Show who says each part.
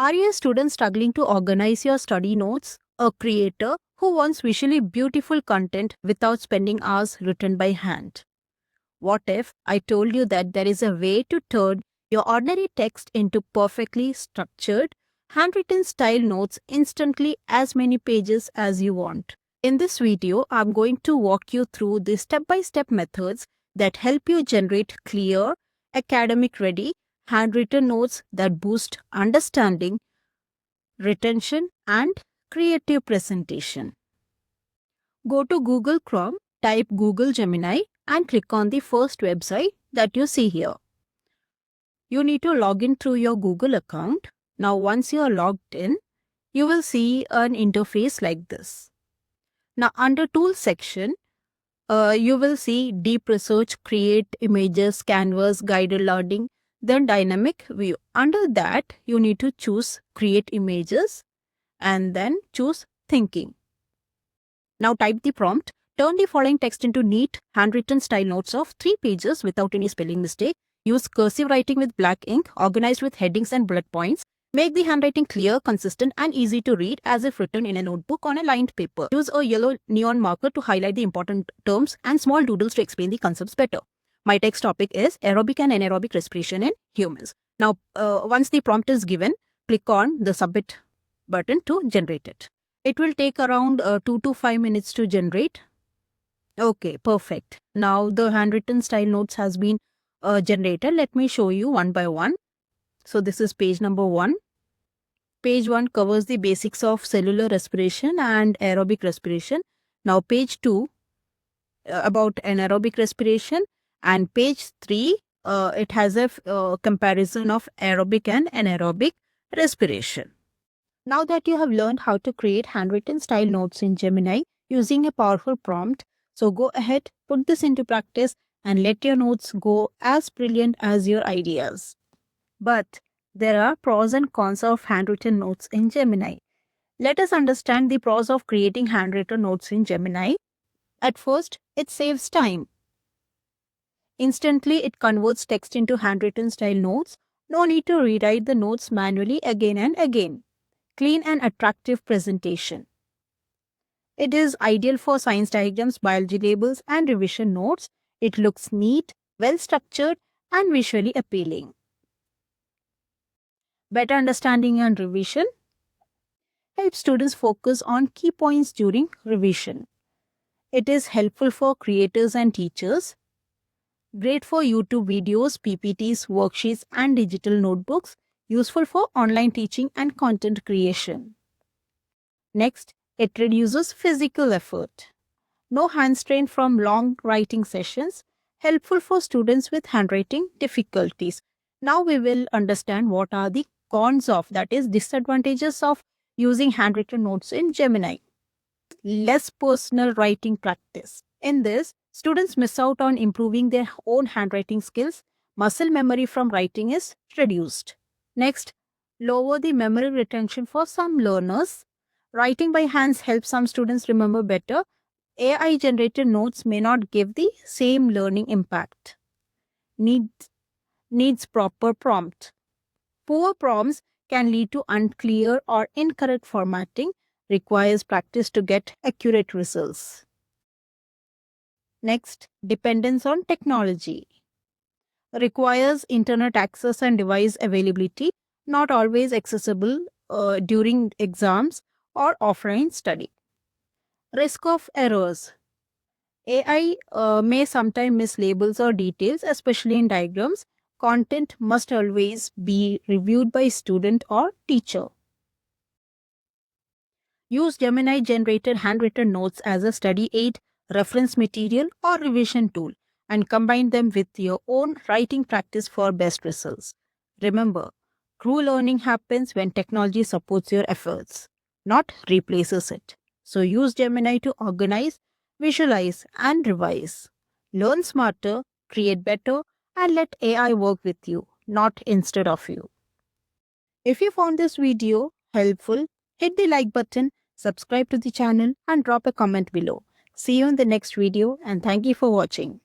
Speaker 1: Are you a student struggling to organize your study notes? A creator who wants visually beautiful content without spending hours written by hand? What if I told you that there is a way to turn your ordinary text into perfectly structured, handwritten style notes instantly, as many pages as you want? In this video, I'm going to walk you through the step-by-step methods that help you generate clear, academic-ready, handwritten notes that boost understanding, retention, and creative presentation. Go to Google Chrome, type Google Gemini, and click on the first website that you see here. You need to log in through your Google account. Now, once you are logged in, you will see an interface like this. Now, under Tools section, you will see Deep Research, Create Images, Canvas, Guided Learning, then Dynamic View. Under that, you need to choose Create Images and then choose Thinking. Now type the prompt. Turn the following text into neat, handwritten style notes of 3 pages without any spelling mistake. Use cursive writing with black ink, organized with headings and bullet points. Make the handwriting clear, consistent, and easy to read as if written in a notebook on a lined paper. Use a yellow neon marker to highlight the important terms and small doodles to explain the concepts better. My text topic is aerobic and anaerobic respiration in humans. Now, once the prompt is given, click on the submit button to generate it. It will take around 2 to 5 minutes to generate. Okay, perfect. Now the handwritten style notes has been generated. Let me show you one by one. So this is page number 1. Page 1 covers the basics of cellular respiration and aerobic respiration. Now page 2 about anaerobic respiration, and page 3 it has a comparison of aerobic and anaerobic respiration. Now that you have learned how to create handwritten style notes in Gemini using a powerful prompt, so go ahead, put this into practice and let your notes go as brilliant as your ideas. But there are pros and cons of handwritten notes in Gemini. Let us understand the pros of creating handwritten notes in Gemini. At first, it saves time. Instantly, it converts text into handwritten style notes. No need to rewrite the notes manually again and again. Clean and attractive presentation. It is ideal for science diagrams, biology labels, and revision notes. It looks neat, well structured, and visually appealing. Better understanding and revision. Helps students focus on key points during revision. It is helpful for creators and teachers. Great for YouTube videos, PPTs, worksheets, and digital notebooks. Useful for online teaching and content creation. Next, it reduces physical effort. No hand strain from long writing sessions. Helpful for students with handwriting difficulties. Now we will understand what are the cons of, that is, disadvantages of using handwritten notes in Gemini. Less personal writing practice. In this, students miss out on improving their own handwriting skills. Muscle memory from writing is reduced. Next, lower the memory retention for some learners. Writing by hands helps some students remember better. AI-generated notes may not give the same learning impact. Needs proper prompt. Poor prompts can lead to unclear or incorrect formatting. Requires practice to get accurate results. Next, dependence on technology. Requires internet access and device availability, not always accessible during exams or offline study. Risk of errors. AI may sometimes miss labels or details, especially in diagrams. Content must always be reviewed by student or teacher. Use Gemini-generated handwritten notes as a study aid, reference material, or revision tool, and combine them with your own writing practice for best results. Remember, true learning happens when technology supports your efforts, not replaces it. So use Gemini to organize, visualize, and revise. Learn smarter, create better, and let AI work with you, not instead of you. If you found this video helpful, hit the like button, subscribe to the channel, and drop a comment below. See you in the next video, and thank you for watching.